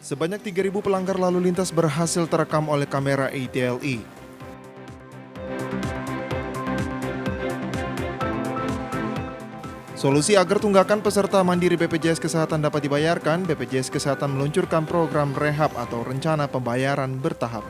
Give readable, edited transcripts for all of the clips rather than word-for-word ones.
Sebanyak 3.000 pelanggar lalu lintas berhasil terekam oleh kamera ATLE. Solusi agar tunggakan peserta mandiri BPJS Kesehatan dapat dibayarkan, BPJS Kesehatan meluncurkan program rehab atau rencana pembayaran bertahap.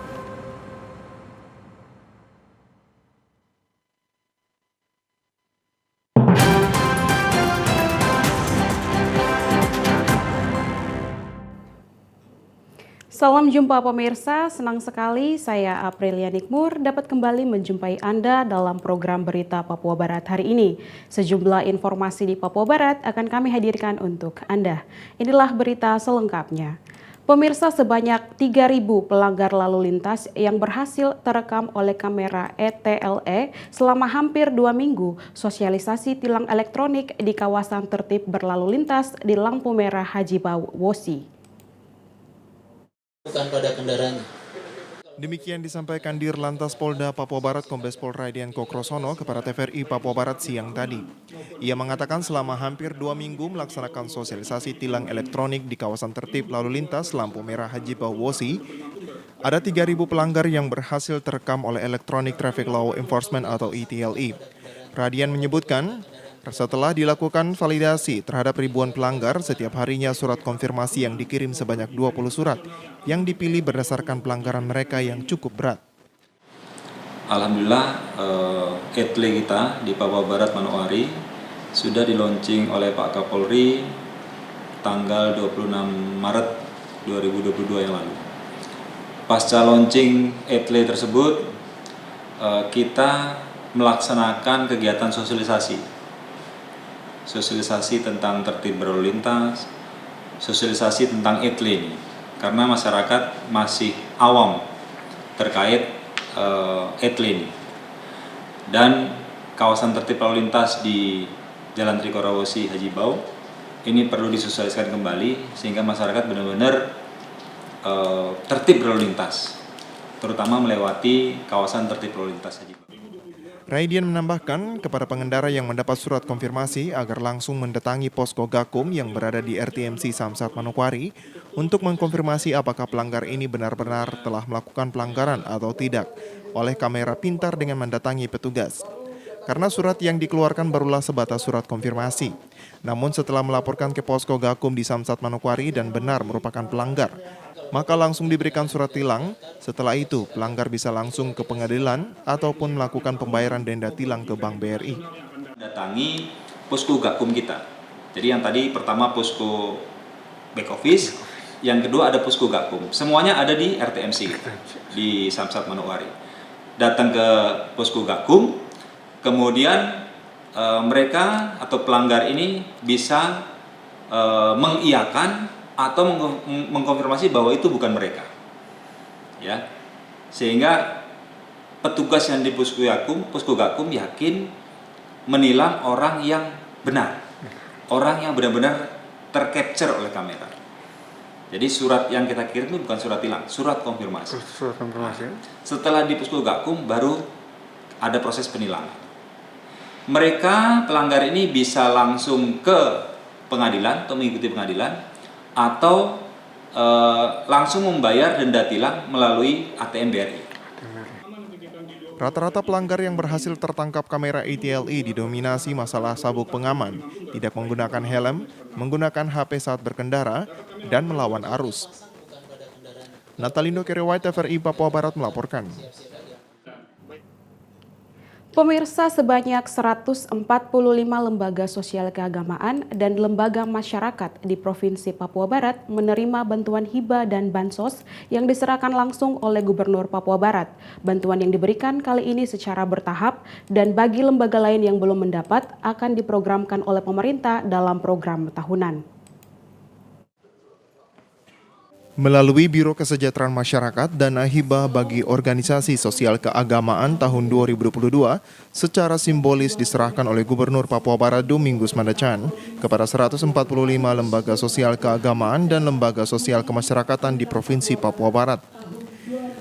Salam jumpa pemirsa, senang sekali saya Aprilia Nikmur dapat kembali menjumpai Anda dalam program Berita Papua Barat hari ini. Sejumlah informasi di Papua Barat akan kami hadirkan untuk Anda. Inilah berita selengkapnya. Pemirsa, sebanyak 3.000 pelanggar lalu lintas yang berhasil terekam oleh kamera ATLE selama hampir 2 minggu sosialisasi tilang elektronik di kawasan tertib berlalu lintas di lampu merah Haji Bau Wosi. Bukan pada kendaraannya. Demikian disampaikan Dirlantas Polda Papua Barat Kombes Pol Radian Kokrosono kepada TVRI Papua Barat siang tadi. Ia mengatakan selama hampir 2 minggu melaksanakan sosialisasi tilang elektronik di kawasan tertib lalu lintas lampu merah Haji Bau Wosi, ada 3.000 pelanggar yang berhasil terekam oleh Electronic Traffic Law Enforcement atau ETLE. Radian menyebutkan, setelah dilakukan validasi terhadap ribuan pelanggar, setiap harinya surat konfirmasi yang dikirim sebanyak 20 surat yang dipilih berdasarkan pelanggaran mereka yang cukup berat. Alhamdulillah, ETLE kita di Papua Barat Manokwari sudah di-launching oleh Pak Kapolri tanggal 26 Maret 2022 yang lalu. Pasca launching ETLE tersebut, kita melaksanakan kegiatan sosialisasi tentang tertib berlalu lintas, sosialisasi tentang ETLE ini, karena masyarakat masih awam terkait ETLE ini. Dan kawasan tertib lalu lintas di Jalan Trikorawosi Haji Bau ini perlu disosialisasikan kembali sehingga masyarakat benar-benar tertib berlalu lintas, terutama melewati kawasan tertib lalu lintas Haji Bau. Radian menambahkan kepada pengendara yang mendapat surat konfirmasi agar langsung mendatangi posko Gakum yang berada di RTMC Samsat Manokwari untuk mengkonfirmasi apakah pelanggar ini benar-benar telah melakukan pelanggaran atau tidak oleh kamera pintar dengan mendatangi petugas. Karena surat yang dikeluarkan barulah sebatas surat konfirmasi. Namun setelah melaporkan ke posko Gakum di Samsat Manokwari dan benar merupakan pelanggar, maka langsung diberikan surat tilang. Setelah itu, pelanggar bisa langsung ke pengadilan ataupun melakukan pembayaran denda tilang ke Bank BRI. Datangi posko Gakum kita. Jadi yang tadi pertama posko back office, yang kedua ada posko Gakum. Semuanya ada di RTMC kita, di Samsat Manokwari. Datang ke posko Gakum, kemudian mereka atau pelanggar ini bisa mengiyakan atau mengkonfirmasi bahwa itu bukan mereka, ya, sehingga petugas yang di posko Gakum yakin menilang orang yang benar, orang yang benar-benar tercapture oleh kamera. Jadi surat yang kita kirim itu bukan surat tilang, surat konfirmasi. Surat konfirmasi. Setelah di posko Gakum baru ada proses penilangan. Mereka pelanggar ini bisa langsung ke pengadilan atau mengikuti pengadilan, atau langsung membayar denda tilang melalui ATM BRI. Rata-rata pelanggar yang berhasil tertangkap kamera ATLE didominasi masalah sabuk pengaman, tidak menggunakan helm, menggunakan HP saat berkendara, dan melawan arus. Natalindo Kerewai, TVRI Papua Barat melaporkan. Pemirsa, sebanyak 145 lembaga sosial keagamaan dan lembaga masyarakat di Provinsi Papua Barat menerima bantuan hibah dan bansos yang diserahkan langsung oleh Gubernur Papua Barat. Bantuan yang diberikan kali ini secara bertahap dan bagi lembaga lain yang belum mendapat akan diprogramkan oleh pemerintah dalam program tahunan. Melalui Biro Kesejahteraan Masyarakat, dana hibah bagi organisasi sosial keagamaan tahun 2022 secara simbolis diserahkan oleh Gubernur Papua Barat Domingus Mandacan kepada 145 lembaga sosial keagamaan dan lembaga sosial kemasyarakatan di Provinsi Papua Barat.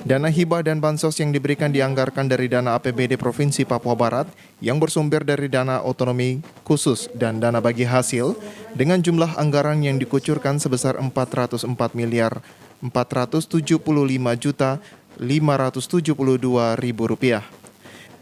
Dana hibah dan bansos yang diberikan dianggarkan dari dana APBD Provinsi Papua Barat yang bersumber dari dana otonomi khusus dan dana bagi hasil dengan jumlah anggaran yang dikucurkan sebesar 404.475.572.000 rupiah.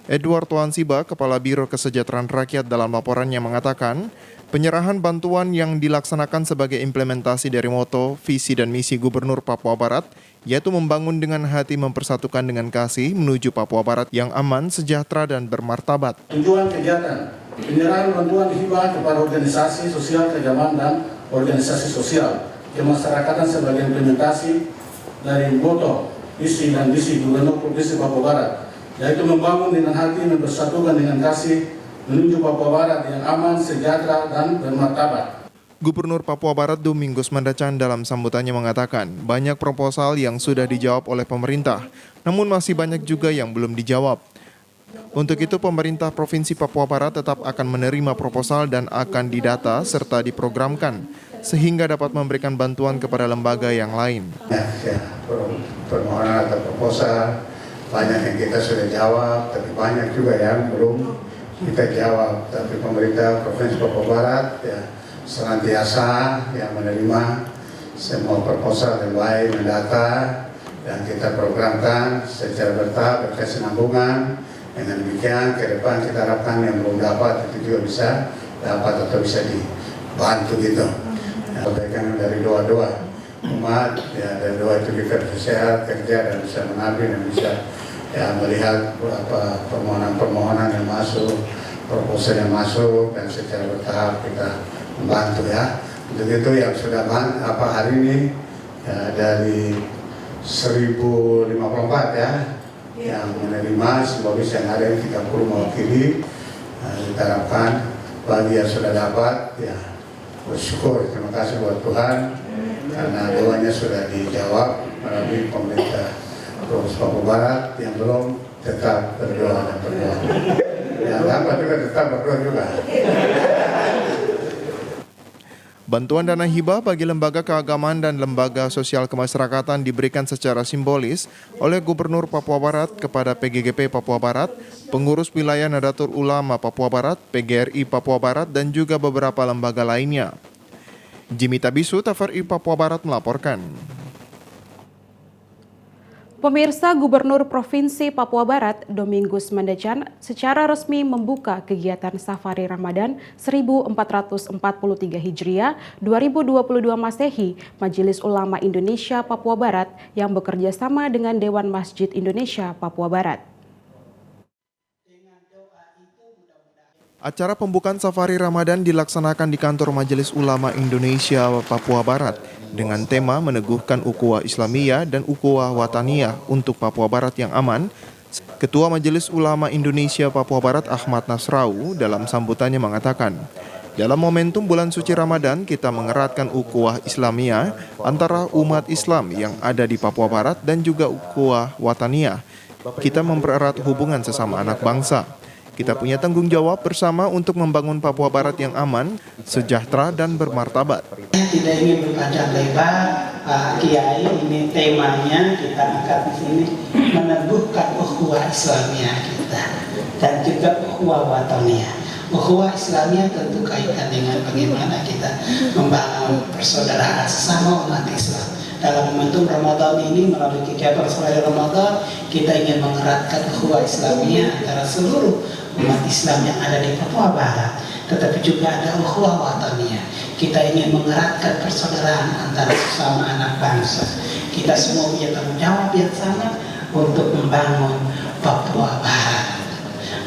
Edward Tuansiba, Kepala Biro Kesejahteraan Rakyat dalam laporannya mengatakan, penyerahan bantuan yang dilaksanakan sebagai implementasi dari moto, visi dan misi Gubernur Papua Barat, yaitu membangun dengan hati mempersatukan dengan kasih menuju Papua Barat yang aman, sejahtera dan bermartabat. Tujuan kegiatan, penyerahan bantuan hibah kepada organisasi sosial keagamaan dan organisasi sosial kemasyarakatan sebagai implementasi dari moto, visi dan misi Gubernur Provinsi Papua Barat, yaitu membangun dengan hati mempersatukan dengan kasih menuju Papua Barat yang aman, sejahtera dan bermartabat. Gubernur Papua Barat Domingus Mandacan dalam sambutannya mengatakan banyak proposal yang sudah dijawab oleh pemerintah, namun masih banyak juga yang belum dijawab. Untuk itu pemerintah Provinsi Papua Barat tetap akan menerima proposal dan akan didata serta diprogramkan sehingga dapat memberikan bantuan kepada lembaga yang lain. Permohonan atau proposal banyak yang kita sudah jawab, tapi banyak juga yang belum kita jawab. Tapi pemerintah Provinsi Papua Barat senantiasa yang menerima semua proposal yang baik, mendata dan kita programkan secara bertahap berkesinambungan. Dengan demikian ke depan kita harapkan yang belum dapat itu juga bisa dapat atau bisa dibantu gitu. Sampaikan dari doa-doa umat, dari doa itu kita bisa sehat, kerja dan bisa mengabdi dan bisa melihat permohonan yang masuk, proposal yang masuk dan secara bertahap kita membantu ya. Untuk itu yang sudah hari ini dari 1054 yang menerima simbolis yang ada yang 30 mewakili. Kita harapkan bagi yang sudah dapat bersyukur, terima kasih buat Tuhan karena doanya sudah dijawab melalui pemerintah Provinsi Papua Barat. Yang belum tetap berdoa dan berdoa. Yang dapat juga tetap berdoa juga. Bantuan dana hibah bagi lembaga keagamaan dan lembaga sosial kemasyarakatan diberikan secara simbolis oleh Gubernur Papua Barat kepada PGGP Papua Barat, Pengurus Wilayah Nadatul Ulama Papua Barat, PGRI Papua Barat, dan juga beberapa lembaga lainnya. Jimmy Tabisu, TVRI Papua Barat melaporkan. Pemirsa, Gubernur Provinsi Papua Barat Domingus Mandacan secara resmi membuka kegiatan Safari Ramadan 1443 Hijriah 2022 Masehi Majelis Ulama Indonesia Papua Barat yang bekerja sama dengan Dewan Masjid Indonesia Papua Barat. Acara pembukaan Safari Ramadan dilaksanakan di kantor Majelis Ulama Indonesia Papua Barat dengan tema meneguhkan ukhuwah Islamiyah dan ukhuwah Wataniyah untuk Papua Barat yang aman. Ketua Majelis Ulama Indonesia Papua Barat Ahmad Nasrau dalam sambutannya mengatakan, dalam momentum bulan suci Ramadan kita mengeratkan ukhuwah Islamiyah antara umat Islam yang ada di Papua Barat dan juga ukhuwah Wataniyah. Kita mempererat hubungan sesama anak bangsa. Kita punya tanggung jawab bersama untuk membangun Papua Barat yang aman, sejahtera, dan bermartabat. Tidak ingin berpanjang lebar, Pak Kiai, ini temanya kita angkat di sini, meneguhkan ukhuwah Islamiyah kita dan juga ukhuwah wataniyah. Ukhuwah Islamiyah tentu kaitan dengan bagaimana kita membangun persaudaraan sesama umat Islam. Dalam momentum Ramadan ini melalui kegiatan Safari Ramadan kita ingin mengeratkan ukhuwah Islamiyah antara seluruh umat Islam yang ada di Papua Barat, tetapi juga ada ukhuwah wataniyah. Kita ingin mengeratkan persaudaraan antara sesama anak bangsa. Kita semua punya tanggung jawab yang sama untuk membangun Papua Barat.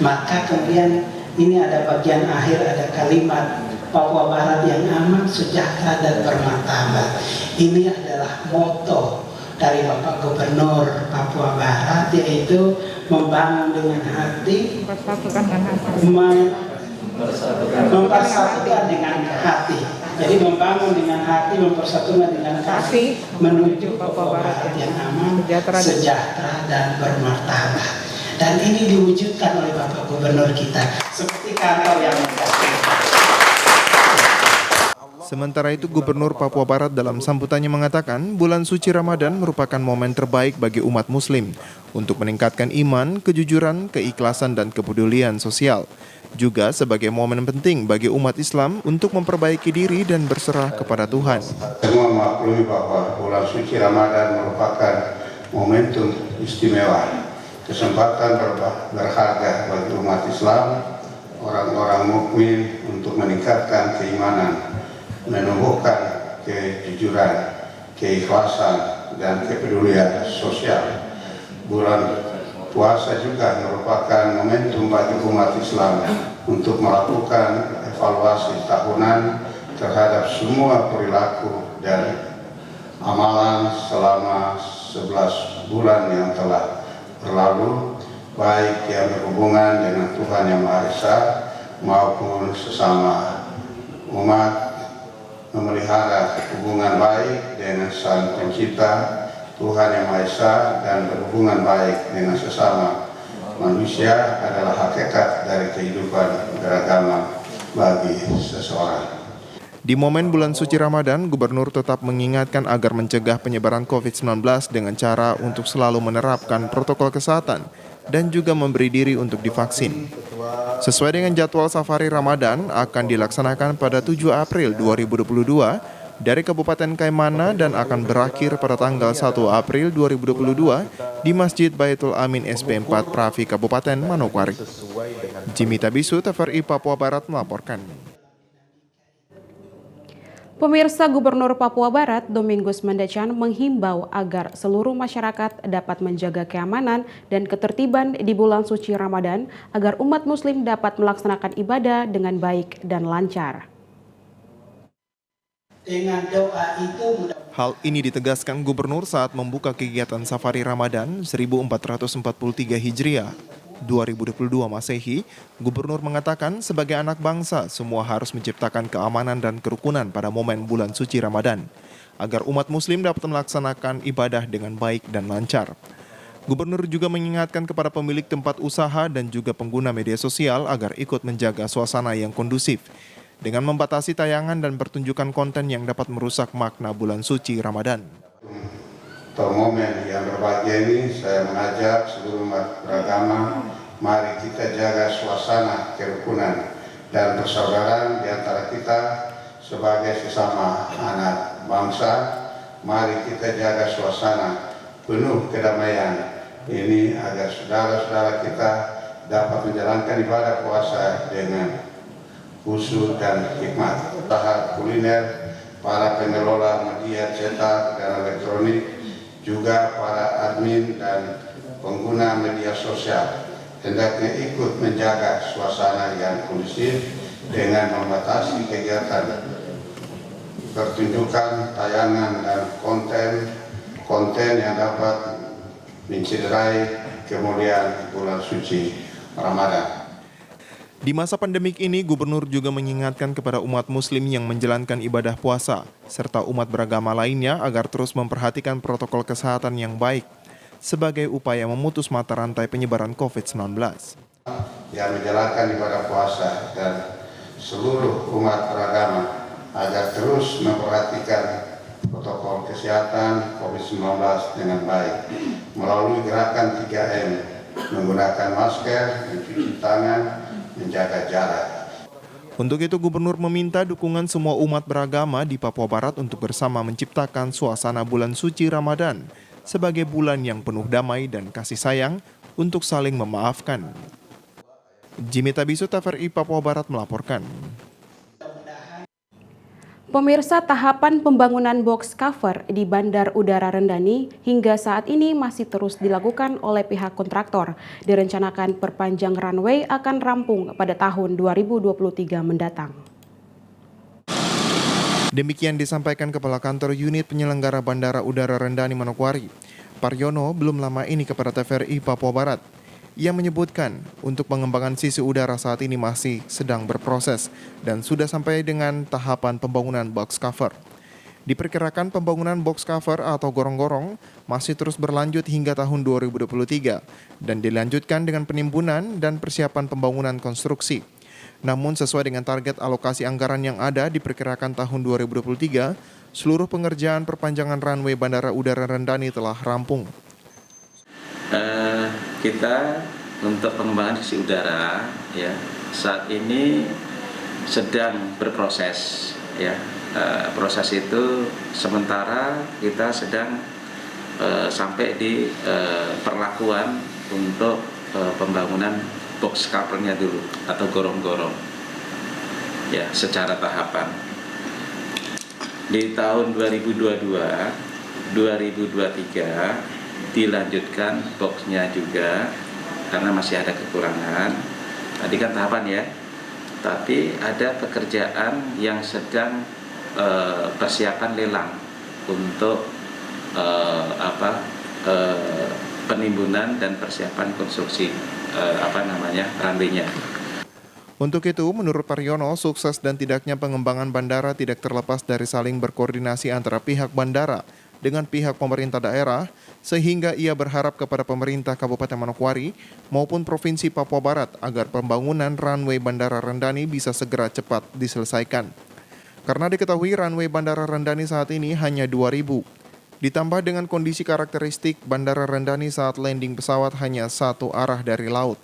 Maka kemudian ini ada bagian akhir, ada kalimat Papua Barat yang aman, sejahtera dan bermartabat. Ini adalah moto dari Bapak Gubernur Papua Barat, yaitu membangun dengan hati, mempersatukan dengan hati. Jadi membangun dengan hati, mempersatukan dengan hati, menuju Papua Barat yang aman, sejahtera dan bermartabat. Dan ini diwujudkan oleh Bapak Gubernur kita seperti kantor yang megah. Sementara itu, Gubernur Papua Barat dalam sambutannya mengatakan bulan suci Ramadan merupakan momen terbaik bagi umat muslim untuk meningkatkan iman, kejujuran, keikhlasan, dan kepedulian sosial. Juga sebagai momen penting bagi umat Islam untuk memperbaiki diri dan berserah kepada Tuhan. Semua maklumi bahwa bulan suci Ramadan merupakan momentum istimewa, kesempatan berharga bagi umat Islam, orang-orang mukmin untuk meningkatkan keimanan, menumbuhkan kejujuran, keikhlasan, dan kepedulian sosial. Bulan puasa juga merupakan momentum bagi umat Islam untuk melakukan evaluasi tahunan terhadap semua perilaku dan amalan selama 11 bulan yang telah berlalu, baik yang berhubungan dengan Tuhan Yang Maha Esa maupun sesama umat, memelihara hubungan baik dengan Sang Pencipta Tuhan Yang Maha Esa dan berhubungan baik dengan sesama manusia adalah hakikat dari kehidupan beragama bagi seseorang. Di momen bulan suci Ramadan, Gubernur tetap mengingatkan agar mencegah penyebaran COVID-19 dengan cara untuk selalu menerapkan protokol kesehatan dan juga memberi diri untuk divaksin. Sesuai dengan jadwal safari Ramadan akan dilaksanakan pada 7 April 2022 dari Kabupaten Kaimana dan akan berakhir pada tanggal 1 April 2022 di Masjid Baitul Amin SP4 Pravi Kabupaten Manokwari. Jimmy Tabisu, TVRI Papua Barat melaporkan. Pemirsa, Gubernur Papua Barat Domingus Mandacan menghimbau agar seluruh masyarakat dapat menjaga keamanan dan ketertiban di bulan suci Ramadan agar umat muslim dapat melaksanakan ibadah dengan baik dan lancar. Dengan doa itu Hal ini ditegaskan Gubernur saat membuka kegiatan Safari Ramadan 1443 Hijriah 2022 Masehi. Gubernur mengatakan sebagai anak bangsa semua harus menciptakan keamanan dan kerukunan pada momen bulan suci Ramadan agar umat muslim dapat melaksanakan ibadah dengan baik dan lancar. Gubernur juga mengingatkan kepada pemilik tempat usaha dan juga pengguna media sosial agar ikut menjaga suasana yang kondusif dengan membatasi tayangan dan pertunjukan konten yang dapat merusak makna bulan suci Ramadan. Untuk momen yang berbahagia ini, saya mengajak seluruh umat beragama, mari kita jaga suasana kerukunan dan persaudaraan di antara kita sebagai sesama anak bangsa. Mari kita jaga suasana penuh kedamaian ini agar saudara-saudara kita dapat menjalankan ibadah puasa dengan khusyuk dan hikmat. Usaha kuliner, para pengelola media cetak dan elektronik, juga para admin dan pengguna media sosial hendaknya ikut menjaga suasana yang kondusif dengan membatasi kegiatan pertunjukan, tayangan, dan konten yang dapat mencederai kemuliaan bulan suci Ramadan. Di masa pandemik ini, Gubernur juga mengingatkan kepada umat muslim yang menjalankan ibadah puasa, serta umat beragama lainnya agar terus memperhatikan protokol kesehatan yang baik, sebagai upaya memutus mata rantai penyebaran COVID-19. Yang menjalankan ibadah puasa dan seluruh umat beragama agar terus memperhatikan protokol kesehatan COVID-19 dengan baik, melalui gerakan 3M, menggunakan masker, mencuci tangan, menjaga jarak. Untuk itu, Gubernur meminta dukungan semua umat beragama di Papua Barat untuk bersama menciptakan suasana bulan suci Ramadan sebagai bulan yang penuh damai dan kasih sayang untuk saling memaafkan. Jimmy Tabisu, TVRI Papua Barat melaporkan. Pemirsa, tahapan pembangunan box cover di Bandar Udara Rendani hingga saat ini masih terus dilakukan oleh pihak kontraktor. Direncanakan perpanjang runway akan rampung pada tahun 2023 mendatang. Demikian disampaikan Kepala Kantor Unit Penyelenggara Bandara Udara Rendani Manokwari, Paryono, belum lama ini kepada TVRI Papua Barat. Ia menyebutkan untuk pengembangan sisi udara saat ini masih sedang berproses dan sudah sampai dengan tahapan pembangunan box cover. Diperkirakan pembangunan box cover atau gorong-gorong masih terus berlanjut hingga tahun 2023 dan dilanjutkan dengan penimbunan dan persiapan pembangunan konstruksi. Namun sesuai dengan target alokasi anggaran yang ada diperkirakan tahun 2023, seluruh pengerjaan perpanjangan runway Bandara Udara Rendani telah rampung. Kita untuk pengembangan sisi udara ya saat ini sedang berproses ya. Proses itu sementara kita sedang sampai di perlakuan untuk pembangunan box covernya dulu atau gorong-gorong ya secara tahapan. Di tahun 2022 2023 dilanjutkan boxnya juga karena masih ada kekurangan. Tadi kan tahapan ya, tapi ada pekerjaan yang sedang persiapan lelang untuk penimbunan dan persiapan konstruksi runway-nya. Untuk itu, menurut Paryono, sukses dan tidaknya pengembangan bandara tidak terlepas dari saling berkoordinasi antara pihak bandara dengan pihak pemerintah daerah, sehingga ia berharap kepada pemerintah Kabupaten Manokwari maupun Provinsi Papua Barat agar pembangunan runway Bandara Rendani bisa segera cepat diselesaikan. Karena diketahui runway Bandara Rendani saat ini hanya 2.000, ditambah dengan kondisi karakteristik Bandara Rendani saat landing pesawat hanya satu arah dari laut.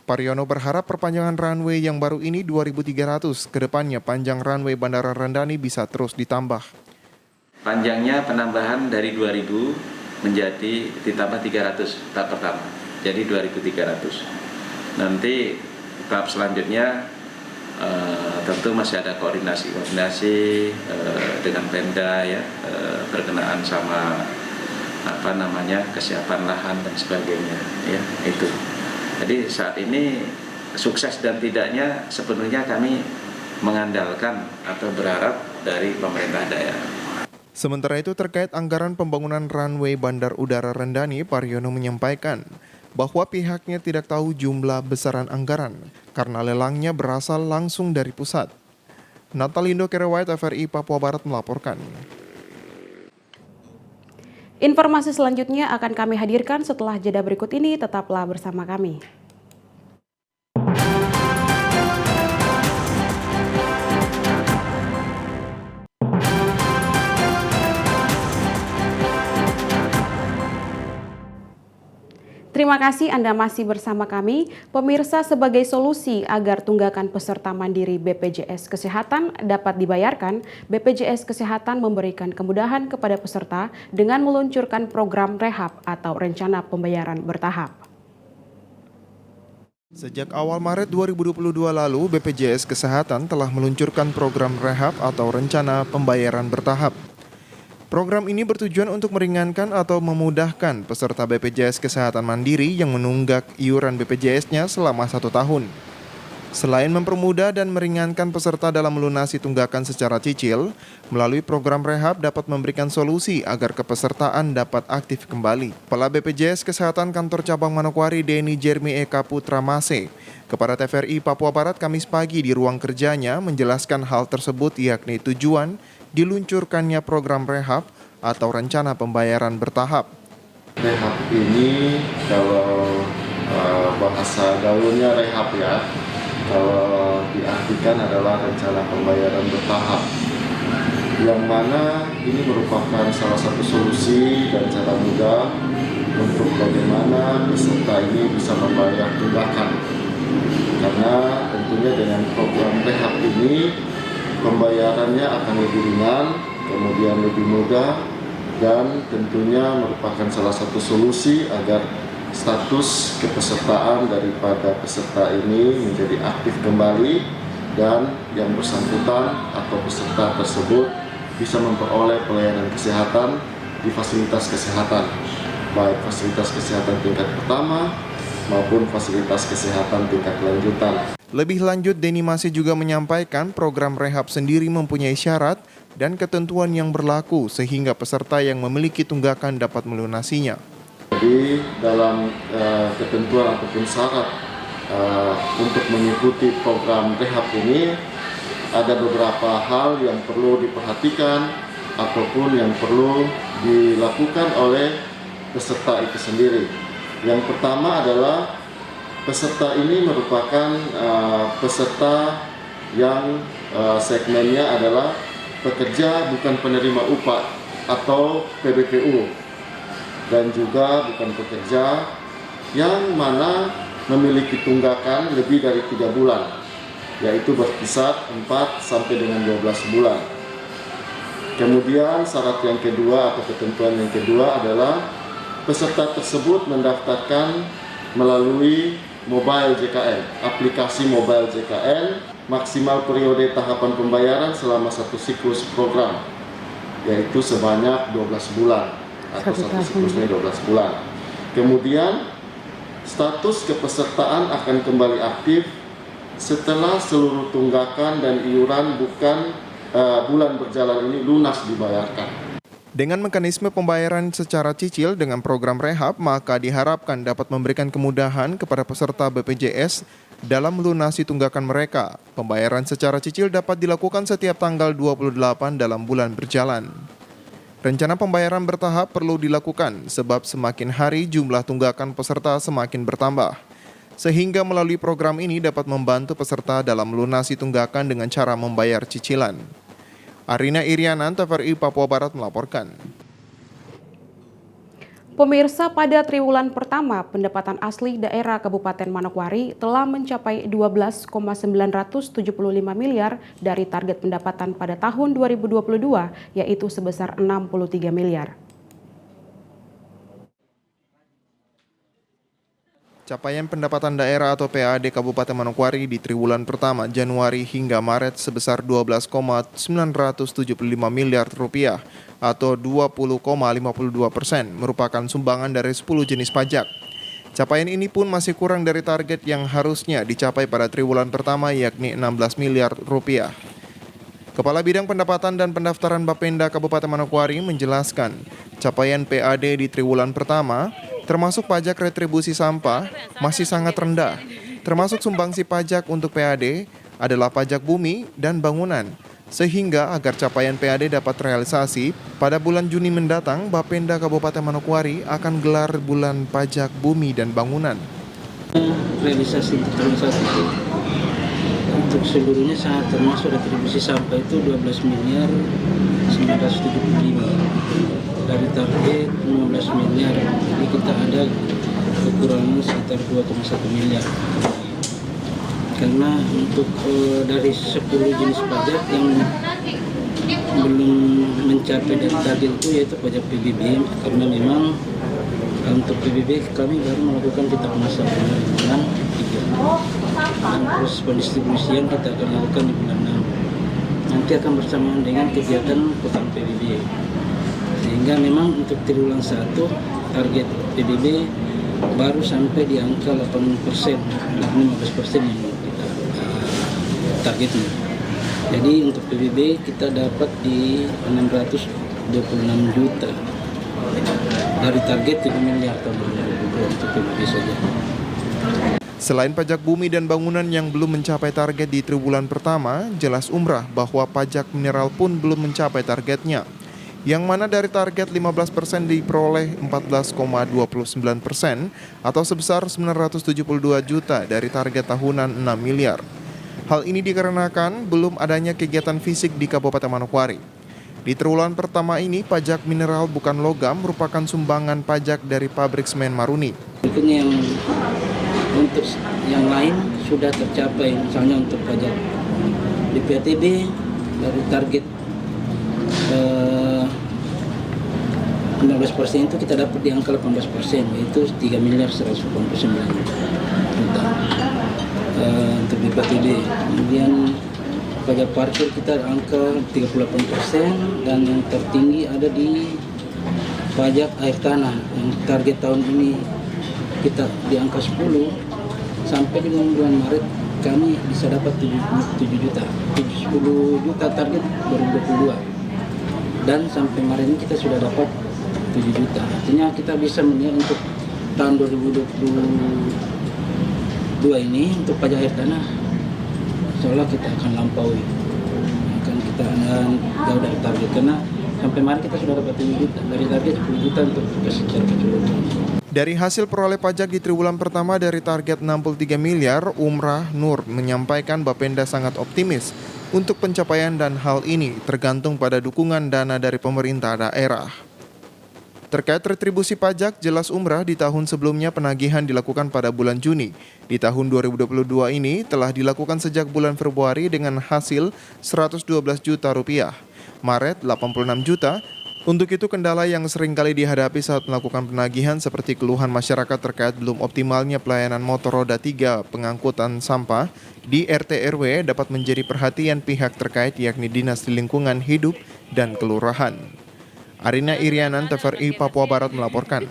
Paryono berharap perpanjangan runway yang baru ini 2.300, kedepannya panjang runway Bandara Rendani bisa terus ditambah. Panjangnya penambahan dari 2.000 menjadi ditambah 300 tahap pertama, jadi 2.300. Nanti tahap selanjutnya tentu masih ada koordinasi dengan Pemda ya, berkenaan sama kesiapan lahan dan sebagainya ya itu. Jadi saat ini sukses dan tidaknya sepenuhnya kami mengandalkan atau berharap dari pemerintah daerah. Sementara itu terkait anggaran pembangunan runway Bandar Udara Rendani, Paryono menyampaikan bahwa pihaknya tidak tahu jumlah besaran anggaran karena lelangnya berasal langsung dari pusat. Natalindo Kerewait, TVRI Papua Barat melaporkan. Informasi selanjutnya akan kami hadirkan setelah jeda berikut ini, tetaplah bersama kami. Terima kasih Anda masih bersama kami. Pemirsa, sebagai solusi agar tunggakan peserta mandiri BPJS Kesehatan dapat dibayarkan, BPJS Kesehatan memberikan kemudahan kepada peserta dengan meluncurkan program rehab atau rencana pembayaran bertahap. Sejak awal Maret 2022 lalu, BPJS Kesehatan telah meluncurkan program rehab atau rencana pembayaran bertahap. Program ini bertujuan untuk meringankan atau memudahkan peserta BPJS Kesehatan Mandiri yang menunggak iuran BPJS-nya selama 1 tahun. Selain mempermudah dan meringankan peserta dalam melunasi tunggakan secara cicil, melalui program rehab dapat memberikan solusi agar kepesertaan dapat aktif kembali. Kepala BPJS Kesehatan Kantor Cabang Manokwari, Denny Jermi Eka Putra Mase, kepada TVRI Papua Barat Kamis pagi di ruang kerjanya menjelaskan hal tersebut, yakni tujuan diluncurkannya program rehab atau rencana pembayaran bertahap. Rehab ini kalau bahasa gaulnya rehab ya, kalau diartikan adalah rencana pembayaran bertahap, yang mana ini merupakan salah satu solusi dan cara mudah untuk bagaimana peserta ini bisa membayar tunggakan. Karena tentunya dengan program rehab ini pembayarannya akan lebih ringan, kemudian lebih mudah, dan tentunya merupakan salah satu solusi agar status kepesertaan daripada peserta ini menjadi aktif kembali dan yang bersangkutan atau peserta tersebut bisa memperoleh pelayanan kesehatan di fasilitas kesehatan, baik fasilitas kesehatan tingkat pertama maupun fasilitas kesehatan tingkat lanjutan. Lebih lanjut, Denny masih juga menyampaikan program rehab sendiri mempunyai syarat dan ketentuan yang berlaku sehingga peserta yang memiliki tunggakan dapat melunasinya. Jadi dalam ketentuan ataupun syarat untuk mengikuti program rehab ini ada beberapa hal yang perlu diperhatikan ataupun yang perlu dilakukan oleh peserta itu sendiri. Yang pertama adalah peserta ini merupakan peserta yang segmennya adalah pekerja bukan penerima upah atau PBPU, dan juga bukan pekerja yang mana memiliki tunggakan lebih dari 3 bulan, yaitu berkisar 4 sampai dengan 12 bulan. Kemudian syarat yang kedua atau ketentuan yang kedua adalah peserta tersebut mendaftarkan melalui Mobile JKN, aplikasi Mobile JKN, maksimal periode tahapan pembayaran selama 1 siklus program, yaitu sebanyak 12 bulan atau 1 siklusnya 12 bulan. Kemudian status kepesertaan akan kembali aktif setelah seluruh tunggakan dan iuran bulan berjalan ini lunas dibayarkan. Dengan mekanisme pembayaran secara cicil dengan program rehab, maka diharapkan dapat memberikan kemudahan kepada peserta BPJS dalam melunasi tunggakan mereka. Pembayaran secara cicil dapat dilakukan setiap tanggal 28 dalam bulan berjalan. Rencana pembayaran bertahap perlu dilakukan sebab semakin hari jumlah tunggakan peserta semakin bertambah. Sehingga melalui program ini dapat membantu peserta dalam melunasi tunggakan dengan cara membayar cicilan. Arina Irianan, TVRI Papua Barat melaporkan. Pemirsa, pada triwulan pertama, pendapatan asli daerah Kabupaten Manokwari telah mencapai 12,975 miliar dari target pendapatan pada tahun 2022, yaitu sebesar 63 miliar. Capaian pendapatan daerah atau PAD Kabupaten Manokwari di triwulan pertama Januari hingga Maret sebesar 12,975 miliar rupiah atau 20,52% merupakan sumbangan dari 10 jenis pajak. Capaian ini pun masih kurang dari target yang harusnya dicapai pada triwulan pertama yakni 16 miliar rupiah. Kepala Bidang Pendapatan dan Pendaftaran Bapenda Kabupaten Manokwari menjelaskan capaian PAD di triwulan pertama termasuk pajak retribusi sampah masih sangat rendah. Termasuk sumbangsi pajak untuk PAD adalah pajak bumi dan bangunan. Sehingga agar capaian PAD dapat realisasi, pada bulan Juni mendatang Bapenda Kabupaten Manokwari akan gelar bulan pajak bumi dan bangunan. Realisasi itu untuk seluruhnya sangat termasuk retribusi sampah itu 12 miliar 975 dari target 15 miliar, jadi kita ada kekurangan sekitar 2,1 miliar. Karena untuk dari 10 jenis pajak yang belum mencapai dari target itu yaitu pajak PBB, karena memang untuk PBB kami baru melakukan kita masa bulan 3 dan proses pendistribusian kita akan lakukan di bulan 6. Nanti akan bersamaan dengan kegiatan pekan PBB. Sehingga memang untuk triwulan 1 target PBB baru sampai di angka 8% dan 15% yang kita targetnya. Jadi untuk PBB kita dapat di 626 juta dari target 3 miliar tahun 2022 untuk PBB saja. Selain pajak bumi dan bangunan yang belum mencapai target di triwulan pertama, jelas umrah bahwa pajak mineral pun belum mencapai targetnya. Yang mana dari target 15% diperoleh 14,29% atau sebesar 972 juta dari target tahunan 6 miliar. Hal ini dikarenakan belum adanya kegiatan fisik di Kabupaten Manokwari. Di triwulan pertama ini, pajak mineral bukan logam merupakan sumbangan pajak dari pabrik semen Maruni. Berikutnya yang untuk yang lain sudah tercapai, misalnya untuk pajak BPATB dari target 16% itu kita dapat di angka 18%, yaitu 3 miliar 189 juta. untuk BPTB. Kemudian pajak parkir kita angka 38% dan yang tertinggi ada di pajak air tanah yang target tahun ini kita di angka 10 sampai dengan bulan Maret kami bisa dapat 7 juta 10 juta target 2022 dan sampai Maret ini kita sudah dapat 7 juta. Artinya kita bisa melihat untuk tahun 2022 ini untuk pajak air tanah seolah kita akan lampaui, akan kita jauh dari target karena sampai Maret kita sudah dapat 7 juta dari target 10 juta untuk secara keseluruhan. Dari hasil peroleh pajak di triwulan pertama dari target 63 miliar, Umrah Nur menyampaikan Bapenda sangat optimis untuk pencapaian dan hal ini tergantung pada dukungan dana dari pemerintah daerah. Terkait retribusi pajak, jelas Umrah di tahun sebelumnya penagihan dilakukan pada bulan Juni. Di tahun 2022 ini telah dilakukan sejak bulan Februari dengan hasil 112 juta rupiah. Maret 86 juta. Untuk itu kendala yang sering kali dihadapi saat melakukan penagihan seperti keluhan masyarakat terkait belum optimalnya pelayanan motor roda 3 pengangkutan sampah di RT RW dapat menjadi perhatian pihak terkait yakni Dinas Lingkungan Hidup dan Kelurahan. Arina Irianan, TVRI Papua Barat melaporkan.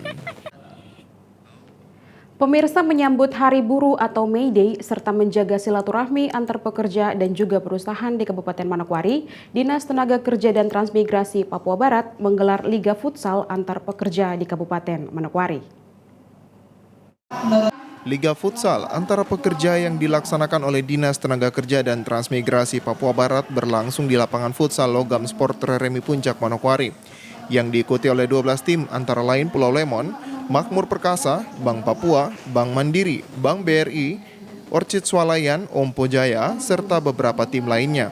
Pemirsa menyambut Hari Buruh atau May Day serta menjaga silaturahmi antar pekerja dan juga perusahaan di Kabupaten Manokwari, Dinas Tenaga Kerja dan Transmigrasi Papua Barat menggelar Liga Futsal antar pekerja di Kabupaten Manokwari. Liga Futsal antara pekerja yang dilaksanakan oleh Dinas Tenaga Kerja dan Transmigrasi Papua Barat berlangsung di lapangan futsal Logam Sport Remi Puncak Manokwari, yang diikuti oleh 12 tim antara lain Pulau Lemon, Makmur Perkasa, Bank Papua, Bank Mandiri, Bank BRI, Orchid Swalayan, Ompo Jaya, serta beberapa tim lainnya.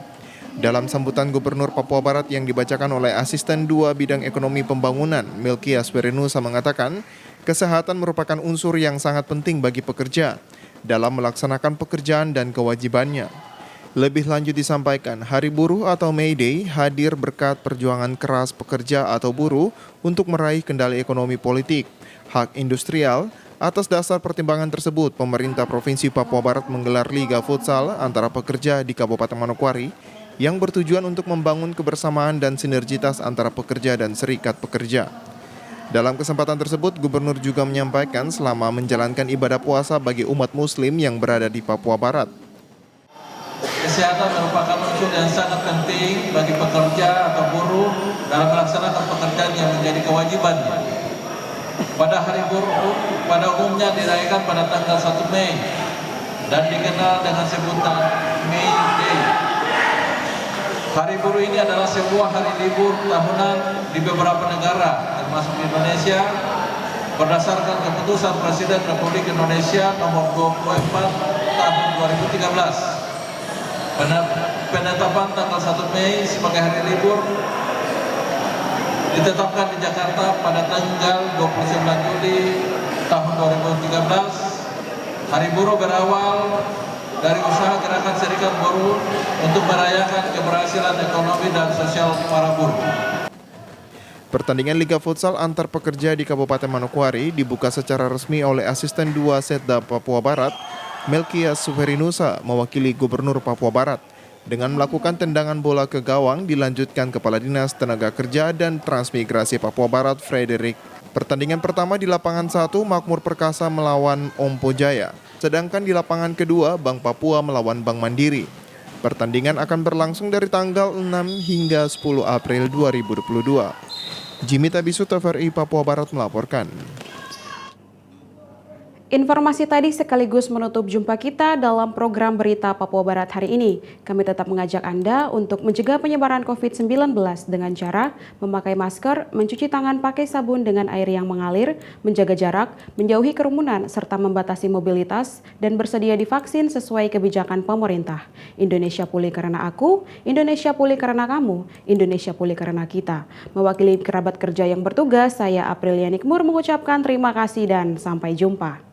Dalam sambutan Gubernur Papua Barat yang dibacakan oleh Asisten 2 Bidang Ekonomi Pembangunan, Melkia Swerinusa mengatakan, kesehatan merupakan unsur yang sangat penting bagi pekerja dalam melaksanakan pekerjaan dan kewajibannya. Lebih lanjut disampaikan, Hari Buruh atau May Day hadir berkat perjuangan keras pekerja atau buruh untuk meraih kendali ekonomi politik, hak industrial. Atas dasar pertimbangan tersebut, pemerintah Provinsi Papua Barat menggelar Liga Futsal antara pekerja di Kabupaten Manokwari yang bertujuan untuk membangun kebersamaan dan sinergitas antara pekerja dan serikat pekerja. Dalam kesempatan tersebut, Gubernur juga menyampaikan selama menjalankan ibadah puasa bagi umat Muslim yang berada di Papua Barat. Kesehatan merupakan unsur yang sangat penting bagi pekerja atau buruh dalam melaksanakan pekerjaan yang menjadi kewajibannya. Pada Hari Buruh pada umumnya dirayakan pada tanggal 1 Mei dan dikenal dengan sebutan May Day. Hari Buruh ini adalah sebuah hari libur tahunan di beberapa negara, termasuk Indonesia, berdasarkan keputusan Presiden Republik Indonesia nomor 24 tahun 2013. Penetapan tanggal 1 Mei sebagai hari libur ditetapkan di Jakarta pada tanggal 29 Juli tahun 2013. Hari Buruh berawal dari usaha gerakan serikat buruh untuk merayakan keberhasilan ekonomi dan sosial para buruh. Pertandingan Liga Futsal antar pekerja di Kabupaten Manokwari dibuka secara resmi oleh Asisten 2 Setda Papua Barat, Melkia Swerinusa, mewakili Gubernur Papua Barat. Dengan melakukan tendangan bola ke gawang, dilanjutkan Kepala Dinas Tenaga Kerja dan Transmigrasi Papua Barat, Frederick. Pertandingan pertama di lapangan 1, Makmur Perkasa melawan Ompo Jaya. Sedangkan di lapangan kedua, Bank Papua melawan Bank Mandiri. Pertandingan akan berlangsung dari tanggal 6 hingga 10 April 2022. Jimmy Tabisu, TVRI Papua Barat melaporkan. Informasi tadi sekaligus menutup jumpa kita dalam program Berita Papua Barat hari ini. Kami tetap mengajak Anda untuk mencegah penyebaran COVID-19 dengan cara memakai masker, mencuci tangan pakai sabun dengan air yang mengalir, menjaga jarak, menjauhi kerumunan, serta membatasi mobilitas, dan bersedia divaksin sesuai kebijakan pemerintah. Indonesia pulih karena aku, Indonesia pulih karena kamu, Indonesia pulih karena kita. Mewakili kerabat kerja yang bertugas, saya Aprilia Nikmur mengucapkan terima kasih dan sampai jumpa.